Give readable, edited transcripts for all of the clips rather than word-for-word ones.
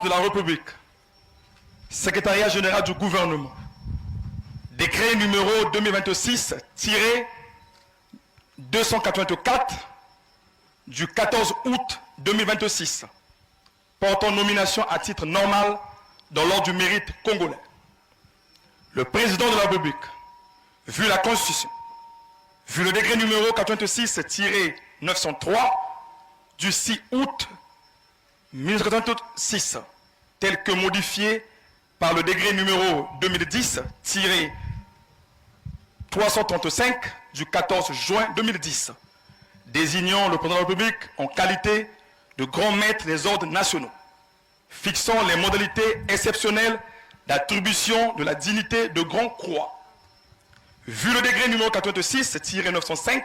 de la République, secrétariat général du gouvernement, décret numéro 2026-284 du 14 août 2026, portant nomination à titre normal dans l'ordre du mérite congolais. Le président de la République, vu la Constitution, vu le décret numéro 86-903 du 6 août 1986, tel que modifié par le décret numéro 2010-335 du 14 juin 2010, désignant le président de la République en qualité de grand maître des ordres nationaux, fixant les modalités exceptionnelles d'attribution de la dignité de grand croix. Vu le décret numéro 86-905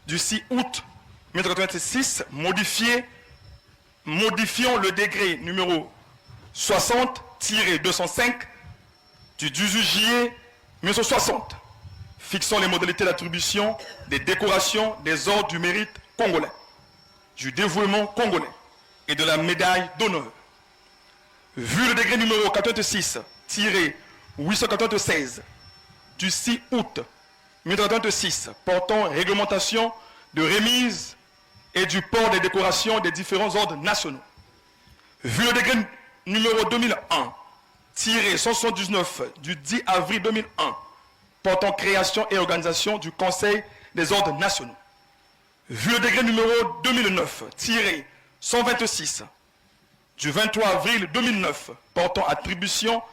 du 6 août 1986, modifiant le décret numéro 60-205 du 18 juillet 1960, fixant les modalités d'attribution des décorations des ordres du mérite congolais, du dévouement congolais et de la médaille d'honneur. Vu le décret numéro 86-896 du 6 août 1986 portant réglementation de remise et du port des décorations des différents ordres nationaux. Vu le décret numéro 2001-179 du 10 avril 2001 portant création et organisation du Conseil des ordres nationaux. Vu le décret numéro 2009-126 du 23 avril 2009 portant attribution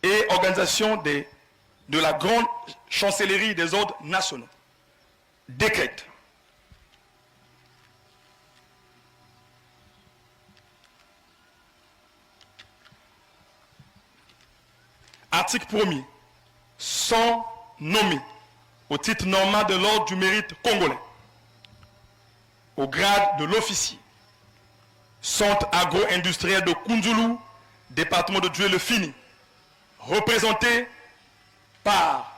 et organisation de la grande chancellerie des ordres nationaux. Décrète. Article 1er. Sont nommés au titre normal de l'ordre du mérite congolais, au grade de l'officier, centre agro-industriel de Kunzulu, département de Dieu-le-Fini, représenté par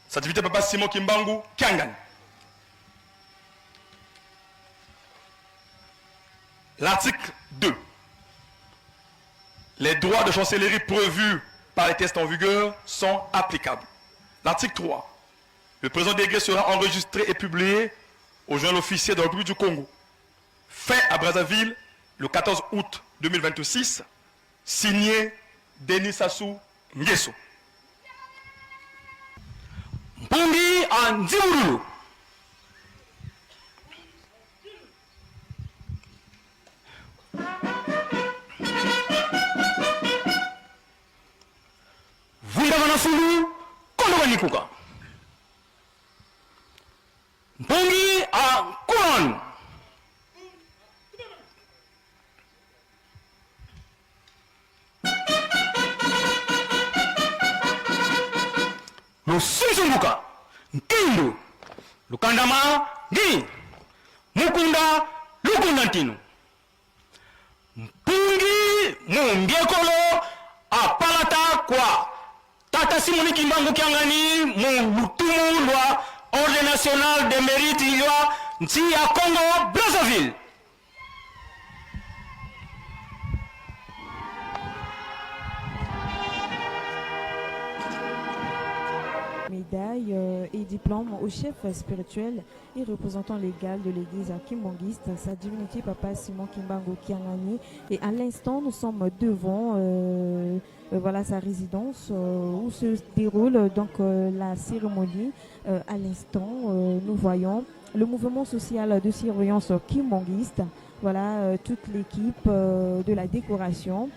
sa divinité Papa Simon Kimbangu Kiangani. L'article 2. Les droits de chancellerie prévus par les textes en vigueur sont applicables. L'article 3. Le président délégué sera enregistré et publié au journal officiel de la République du Congo. Fait à Brazzaville le 14 août 2026. Signé Denis Sassou Nguesso. Mpungi Anzimuru. Vuiravanafulu Kondoganikuka. Mpungi Ankuran. Lusimsumbuka Nkindu Lukandama Gi Mukunda Lukundantino Mpungi Mumbiekolo Apalata Kwa Tata Simoni Kimbangu Kiangani Mulutumu Lwa Ordre National de Mérite Lwa Nti ya Congo Brazzaville. Médaille et diplôme au chef spirituel et représentant légal de l'église kimbangiste, sa divinité Papa Simon Kimbangu Kiangani. Et à l'instant, nous sommes devant voilà, sa résidence où se déroule donc la cérémonie. À l'instant, nous voyons le mouvement social de surveillance kimbangiste. Voilà, toute l'équipe de la décoration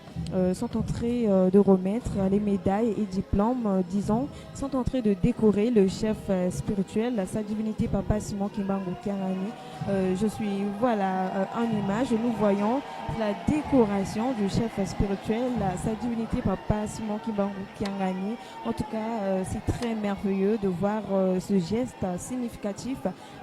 sont en train de remettre les médailles et diplômes, disons, sont en train de décorer le chef spirituel, sa divinité Papa Simon Kimbangu Kiangani. Je suis, voilà, en image, nous voyons la décoration du chef spirituel, sa divinité Papa Simon Kimbangu Kiangani. En tout cas, c'est très merveilleux de voir ce geste significatif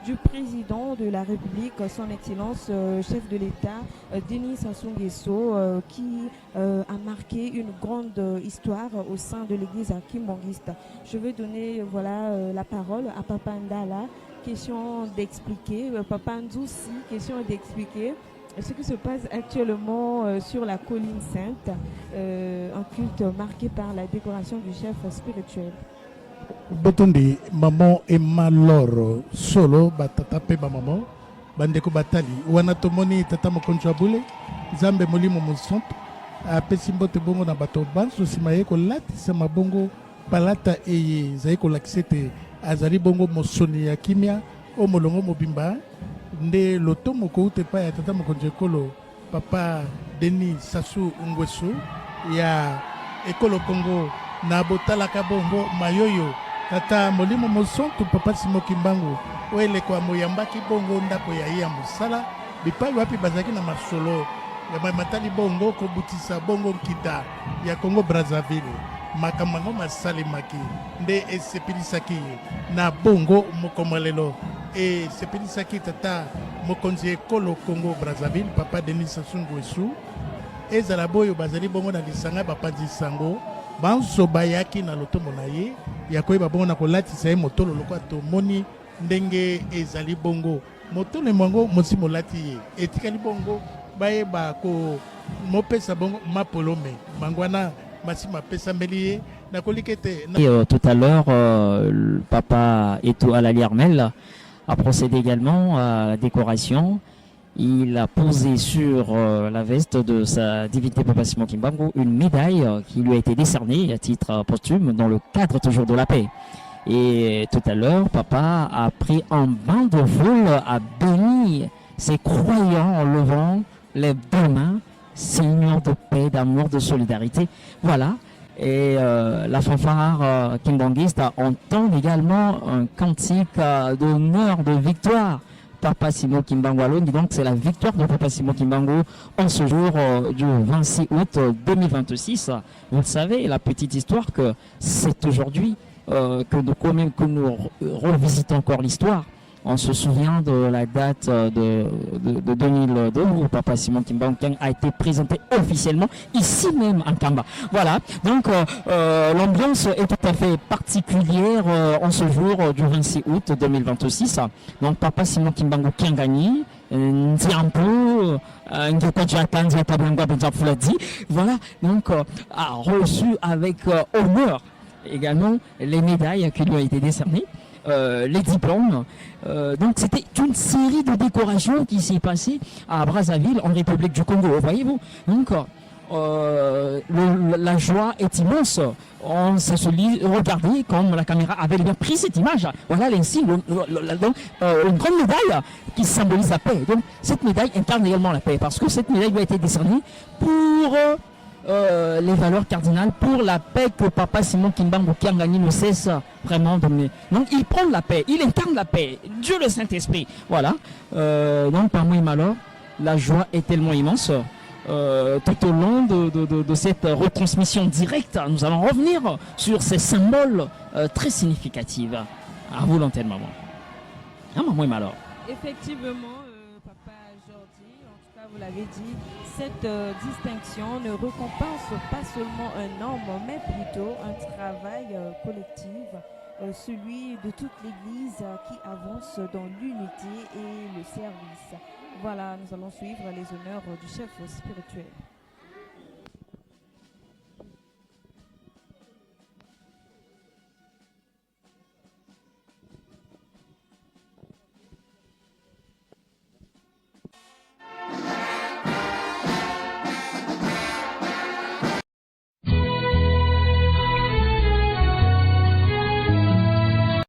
du président de la République, son Excellence, chef de l'État, Denis Sassou Nguesso, qui a marqué une grande histoire au sein de l'église kimbangiste. Je vais donner voilà, la parole à Papa Ndala. Question d'expliquer, Papa Ndoussi, question d'expliquer Ce qui se passe actuellement sur la colline sainte, un culte marqué par la décoration du chef spirituel. Botondi maman et malor solo batata pe maman bandeko batali wana tomoni tata mokonjo abule zambe molimo mosompo apesi mbote bongo na bato banso nsima ye kolatisa mabongo palata eye ezali kolakisa ete azali bongo mosoni ya kimia o molongo mobimba nde loto moko ute pa ya tata mokonjo ekolo papa Denis Sassou Nguesso ya ekolo Congo na botalaka bongo mayoyo tata molimo mosonto papa Simon Kimbangu oeleko moyambaki bongo ndako ya ye ya mosala bipai wapi bazaki na masolo ya matali bongo kobutisa bongo nkita ya Congo Brazzaville makamango masalemaki nde esepilisaki na bongo mokomolelo esepilisaki tata mokonzi ekolo Congo Brazzaville papa Denis Sassou Nguesso ezala boyo bazali bongo na lisanga bapanzi sango banso bayaki na lotombo na ye ya koyeba bongo na kolatisa ye motolo lokwa tomoni ndenge ezali bongo motolo mwango mosi molati ye etikali bongo bayeba ko mopesa bongo mapolome mangwana masima pesa mbeli na kolikete tout à l'heure le papa Eto Alali Armel a procédé également à la décoration. Il a posé sur la veste de sa divinité Papa Simon Kimbangu une médaille qui lui a été décernée à titre posthume dans le cadre toujours de la paix. Et tout à l'heure, Papa a pris un bain de foule, a béni ses croyants en levant les deux mains, Seigneur de paix, d'amour, de solidarité. Voilà. Et la fanfare kimbanguiste entend également un cantique d'honneur, de victoire. Papa Simon Kimbangu Alone, donc c'est la victoire de Papa Simon Kimbangu en ce jour du 26 août 2026. Vous le savez, la petite histoire que c'est aujourd'hui que nous revisitons encore l'histoire. On se souvient de la date de 2002 où Papa Simon Kimbangu a été présenté officiellement ici même en Kamba. Voilà, donc l'ambiance est tout à fait particulière en ce jour du 26 août 2026. Donc Papa Simon Kimbangu Kiangani, voilà, donc a reçu avec honneur également les médailles qui lui ont été décernées. Les diplômes. Donc c'était une série de décorations qui s'est passée à Brazzaville en République du Congo, voyez-vous. Donc la joie est immense. On s'est regardé comme la caméra avait bien pris cette image. Voilà l'insigne, une grande médaille qui symbolise la paix. Donc cette médaille incarne réellement la paix parce que cette médaille lui a été décernée pour les valeurs cardinales, pour la paix que Papa Simon Kimbangu Kiangani ne cesse vraiment de mener. Donc il prend la paix, il incarne la paix, Dieu le Saint-Esprit. Voilà. Donc par moi et malheur, la joie est tellement immense. Tout au long de cette retransmission directe, nous allons revenir sur ces symboles très significatifs. À vous l'antenne, maman. Ah, maman et malheur. Effectivement, Papa Jordi, en tout cas vous l'avez dit, cette distinction ne récompense pas seulement un homme, mais plutôt un travail collectif, celui de toute l'Église qui avance dans l'unité et le service. Voilà, nous allons suivre les honneurs du chef spirituel.